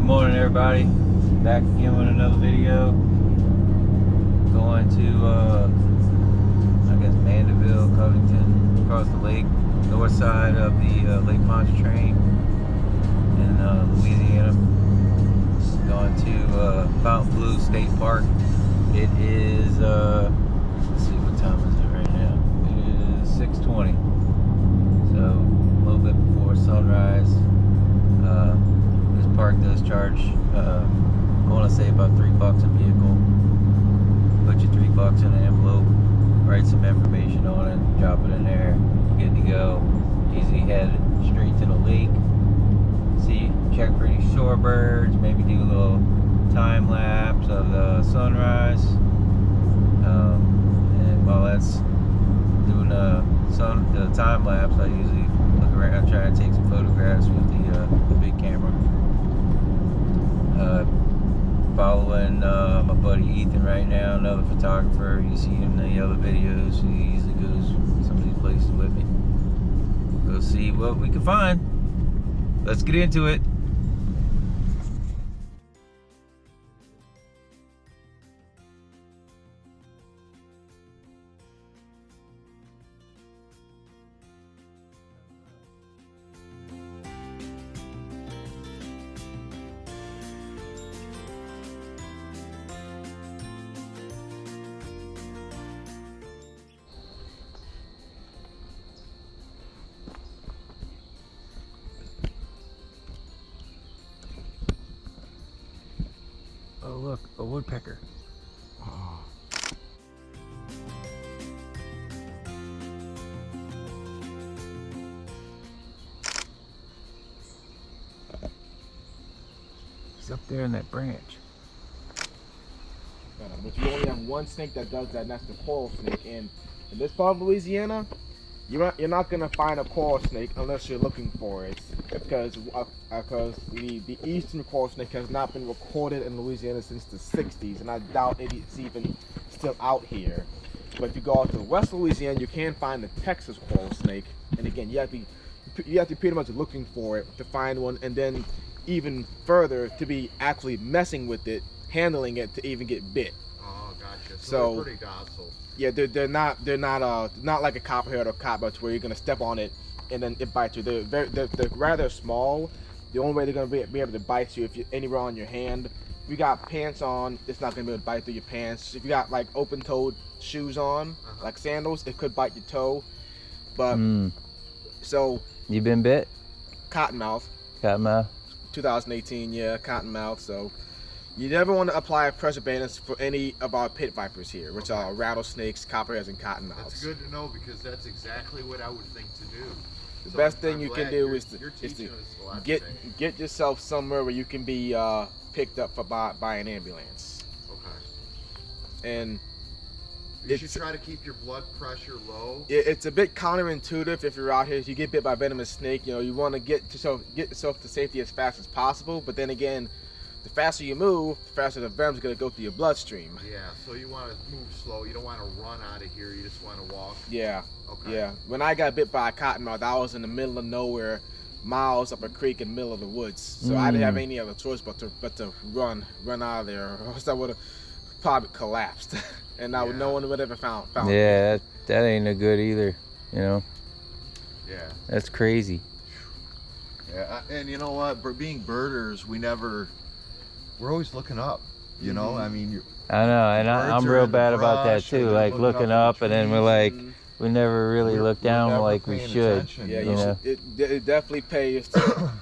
morning, everybody. Back again with another video. Going to, I guess, Mandeville, Covington, across the lake, north side of the Lake Pontchartrain in Louisiana. Going to Fontainbleau State Park. It is, let's see, what time is it right now? It is 6:20. So, a little bit before sunrise. This park does charge, I want to say about $3 a vehicle. Put your $3 in an envelope, write some information on it, drop it in there, good to go. Easy head straight to the lake. See, check for any shorebirds, maybe do a little time lapse of the sunrise. And while that's doing the time lapse, I usually look around, try to take some photographs with the big camera. Following my buddy Ethan right now, another photographer. You see him in the other videos. He usually goes some of these places with me. We'll see what we can find. Let's get into it. Oh look, a woodpecker. Oh. He's up there in that branch. But you only have one snake that does that, and that's the coral snake. And in this part of Louisiana, you're not gonna find a coral snake unless you're looking for it, because the eastern coral snake has not been recorded in Louisiana since the 60s, and I doubt it's even still out here. But if you go out to West Louisiana, you can find the Texas coral snake, and again, you have to pretty much looking for it to find one, and then even further to be actually messing with it, handling it to even get bit. Oh, gotcha. So they're pretty docile. Yeah, they're not like a copperhead or copperhead where you're gonna step on it and then it bites you. They're rather small. The only way they're gonna be able to bite you if you're anywhere on your hand. If you got pants on, it's not gonna be able to bite through your pants. If you got like open-toed shoes on, like sandals, it could bite your toe. But so You been bit? Cottonmouth. Cottonmouth? 2018, yeah, cottonmouth. So you never want to apply pressure banners for any of our pit vipers here, which are rattlesnakes, copperheads, and cottonmouths. That's good to know, because that's exactly what I would think to do. The best thing you can do is to get yourself somewhere where you can be picked up by an ambulance. Okay. And you should try to keep your blood pressure low. It's a bit counterintuitive if you're out here. If you get bit by a venomous snake, you want to get yourself to safety as fast as possible. But then again, the faster you move, the faster the venom's going to go through your bloodstream. Yeah, so you want to move slow. You don't want to run out of here. You just want to walk. Yeah. Okay. Yeah. When I got bit by a cottonmouth, I was in the middle of nowhere, miles up a creek in the middle of the woods. So I didn't have any other choice but to run out of there, or else I would have probably collapsed, and no one would ever found me. Yeah, that ain't no good either. You know. Yeah. That's crazy. Yeah, and you know what? Being birders, we're always looking up, you know. I mean, I know, and I'm real bad about that too. Like looking up, and then we're like, we never really look down like we should. Yeah, you know? It definitely pays to,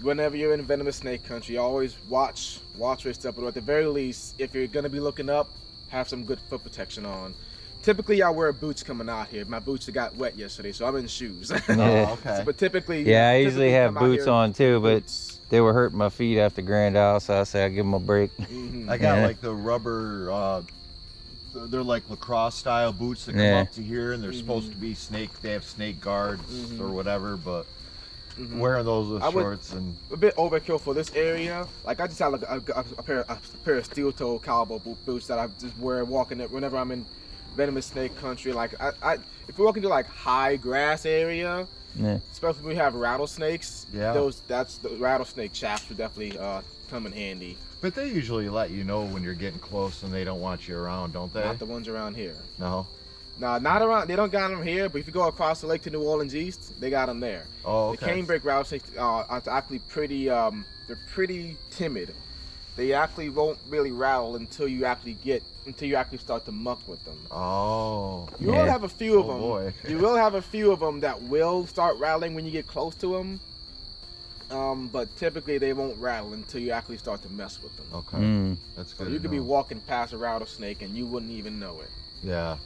whenever you're in venomous snake country, always watch your step. But at the very least, if you're gonna be looking up, have some good foot protection on. Typically, I wear boots coming out here. My boots got wet yesterday, so I'm in shoes. Yeah. Okay. But typically, I usually have boots on too, but they were hurting my feet after Grand Isle, so I say I give them a break. I got like the rubber, they're like lacrosse style boots that come up to here, and they're supposed to be they have snake guards or whatever, but wearing those with shorts and a bit overkill for this area. Like I just have like a pair of steel toe cowboy boots that I just wear walking it whenever I'm in venomous snake country. Like if we walk into like high grass area, Yeah. especially when we have rattlesnakes, Yeah. the rattlesnake chaps would definitely come in handy. But they usually let you know when you're getting close and they don't want you around, don't they? Not the ones around here. No. No, not around. They don't got them here. But if you go across the lake to New Orleans East, they got them there. Oh, okay. The canebrake rattlesnakes are actually pretty. They're pretty timid. They actually won't really rattle until you actually start to muck with them. Oh. You will have a few of them. Boy. You will have a few of them that will start rattling when you get close to them. But typically they won't rattle until you actually start to mess with them. Okay. That's good. So you could be walking past a rattlesnake and you wouldn't even know it. Yeah.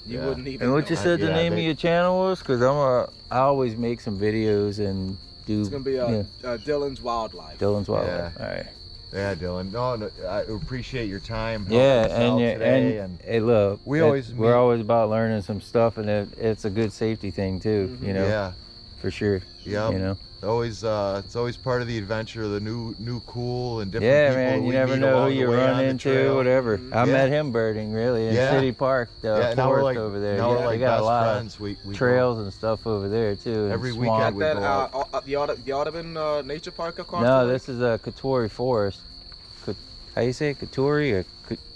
You wouldn't even. And what know you it. said the name of your channel was? Because I always make some videos and do. It's gonna be Dylan's Wildlife. Dylan's Wildlife. Yeah. All right. Yeah, Dylan. No, I appreciate your time. Yeah, helping us out today, and hey, look, we're always about learning some stuff, and it's a good safety thing too. You know. Yeah. For sure. Yeah. You know. Always, it's always part of the adventure, the new cool and different Yeah, people. man, we you never meet know along who the you way run on the into, trail. whatever. I Yeah. met him birding really in Yeah. City Park, Yeah, now we're forest like over there. now we're They like got a best lot friends. of We trails and stuff over there too. and Every swamp. weekend we That go out. the Audubon Nature Park across. No, the lake? this is a Katori Forest. How you say it? Katori or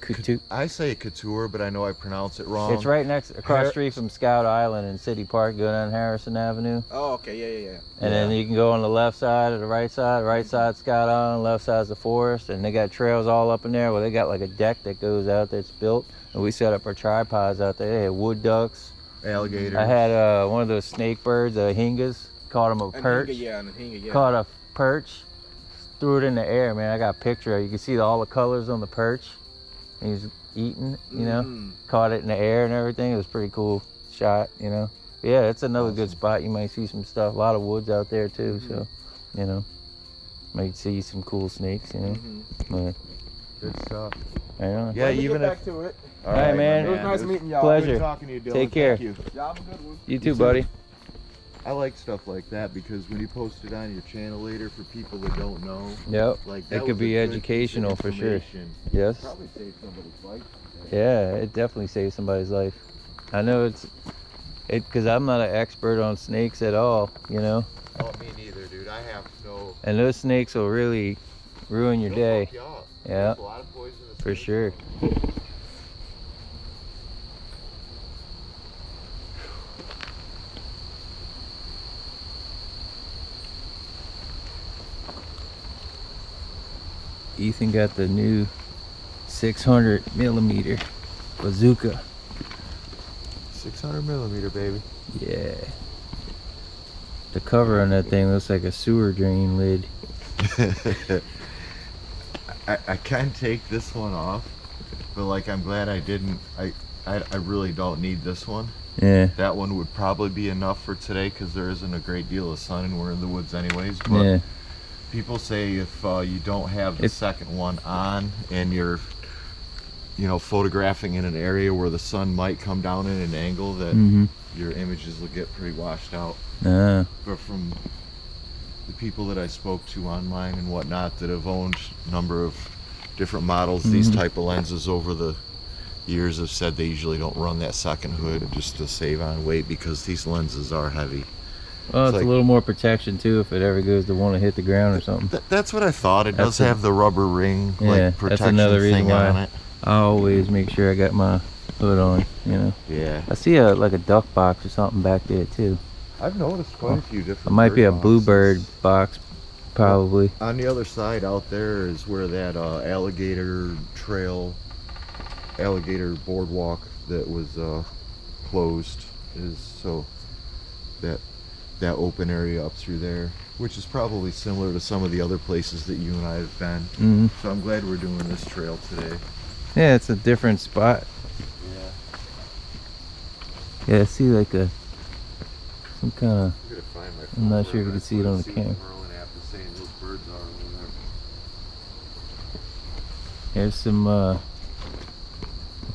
Kutu? I say couture, but I know I pronounce it wrong. It's right across the street from Scout Island in City Park. Go down Harrison Avenue. Oh, okay, yeah. And then you can go on the left side or the right side. Right side Scout Island, left side's the forest. And they got trails all up in there. Well, they got like a deck that goes out that's built. And we set up our tripods out there. They had wood ducks. Alligator. I had one of those snake birds, hingas. Caught him a perch. Caught a perch. Threw it in the air, man. I got a picture of it. You can see all the colors on the perch. And he's eating, you know. Caught it in the air and everything. It was pretty cool shot, you know. Yeah, it's another good spot. You might see some stuff. A lot of woods out there too, so you know. Might see some cool snakes, you know. But, Good stuff. I know. Yeah, even back if. to it. All right, man. It was nice meeting y'all. Pleasure. Good talking to you, Dylan. Take care. Thank you. Y'all have a good one. You too, buddy. I like stuff like that because when you post it on your channel later for people that don't know, Yep. like It that could was be a good piece of educational for sure. information. Yes. Probably saved somebody's life. Yeah, it definitely saves somebody's life. I know because I'm not an expert on snakes at all, you know. Oh, me neither, dude. I have no. And those snakes will really ruin your They'll day. fuck you up. Yeah. There's a lot of poisonous For snakes. sure. Ethan got the new 600 millimeter bazooka. 600 millimeter, baby. Yeah. The cover on that thing looks like a sewer drain lid. I can take this one off, but like I'm glad I didn't. I really don't need this one. Yeah. That one would probably be enough for today because there isn't a great deal of sun and we're in the woods anyways. But Yeah. people say if you don't have the second one on and you're, you know, photographing in an area where the sun might come down in an angle, that your images will get pretty washed out. But from the people that I spoke to online and whatnot that have owned a number of different models, these type of lenses over the years have said they usually don't run that second hood just to save on weight because these lenses are heavy. Well, it's like a little more protection too if it ever goes to want to hit the ground or something. That's what I thought. It does have the rubber ring like protection that's another reason thing on why it. I always make sure I got my hood on, you know. Yeah. I see like a duck box or something back there too. I've noticed quite a few different. It might be a bird bluebird boxes. box, probably. On the other side out there is where that alligator trail, alligator boardwalk that was closed is, so that open area up through there, which is probably similar to some of the other places that you and I have been. So I'm glad we're doing this trail today. Yeah, it's a different spot. Yeah, I see like some kind of. I'm not sure if you can see it on the camera. Here's some, I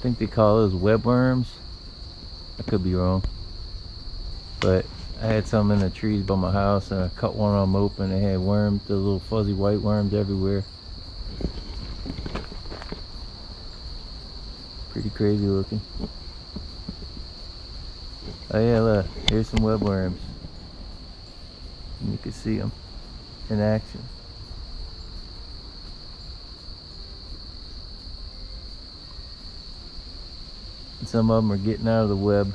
think they call those webworms. I could be wrong. But I had some in the trees by my house and I cut one of them open. They had worms, those little fuzzy white worms everywhere. Pretty crazy looking. Oh yeah, look, here's some webworms. And you can see them in action. And some of them are getting out of the web.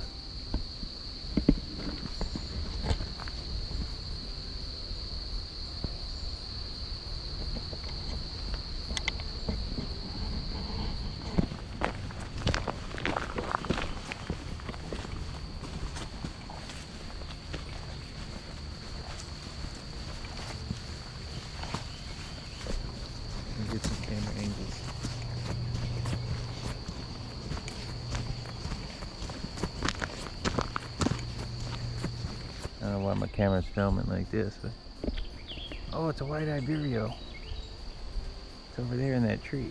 Get some camera angles. I don't know why my camera's filming like this, but oh, it's a white-eyed vireo. It's over there in that tree.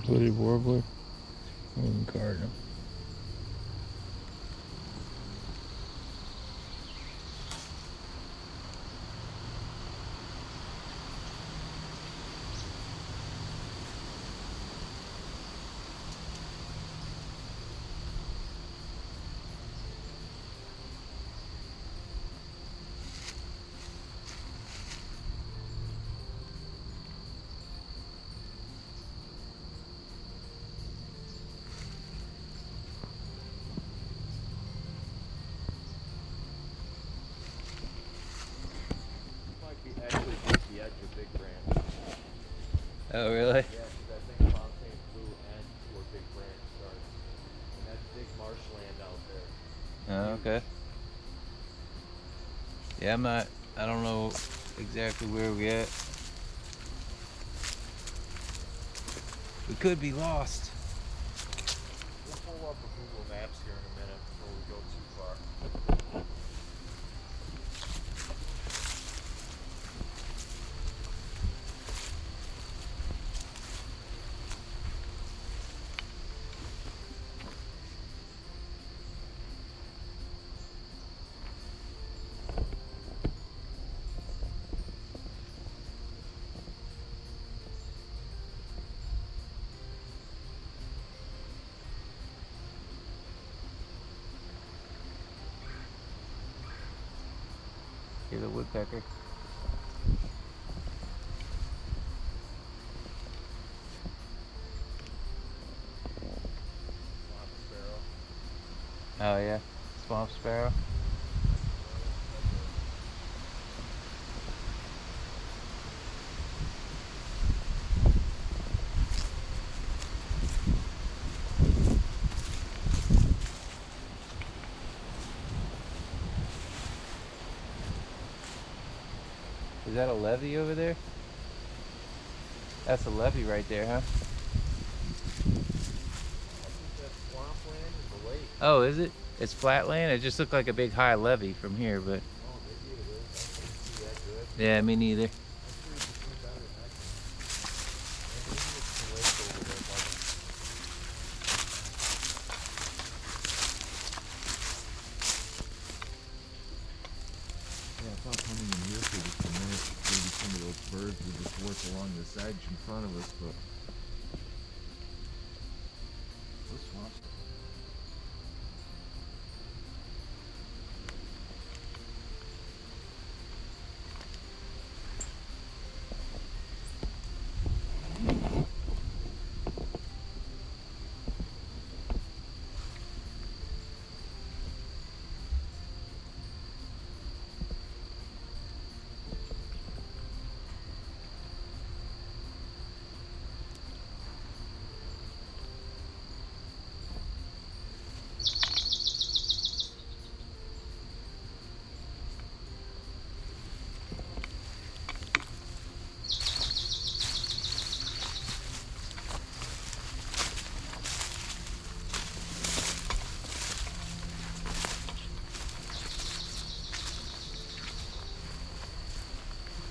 Hooded warbler and cardinal. Actually hit the edge of Big Branch. Oh, really? Yeah, because I think Fontainebleau ends where Big Branch starts. And that's big marshland out there. Oh, okay. Yeah, I don't know exactly where we at. We could be lost. We'll pull up a Google Maps here in a minute before we go too far. Here's a woodpecker. Swamp sparrow. Oh yeah, swamp sparrow. Is that a levee over there? That's a levee right there, huh? I think that's swampland and the lake. Oh, is it? It's flat land? It just looked like a big high levee from here, but Oh, maybe it is. I can't see that good. yeah, me neither. I'm sure you can see better than I can. Maybe it's the lake over there, buddy. Yeah, I thought coming in here for just a minute, maybe some of those birds would just work along this edge in front of us, but those swamps.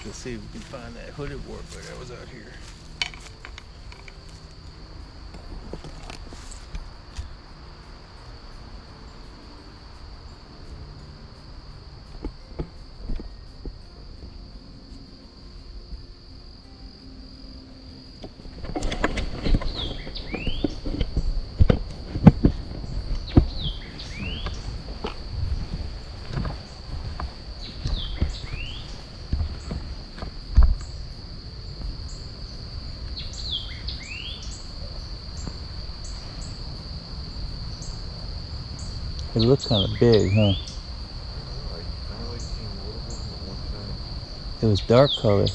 Let's see if we can find that hooded warbler that was out here. It looks kind of big, huh? It was dark color.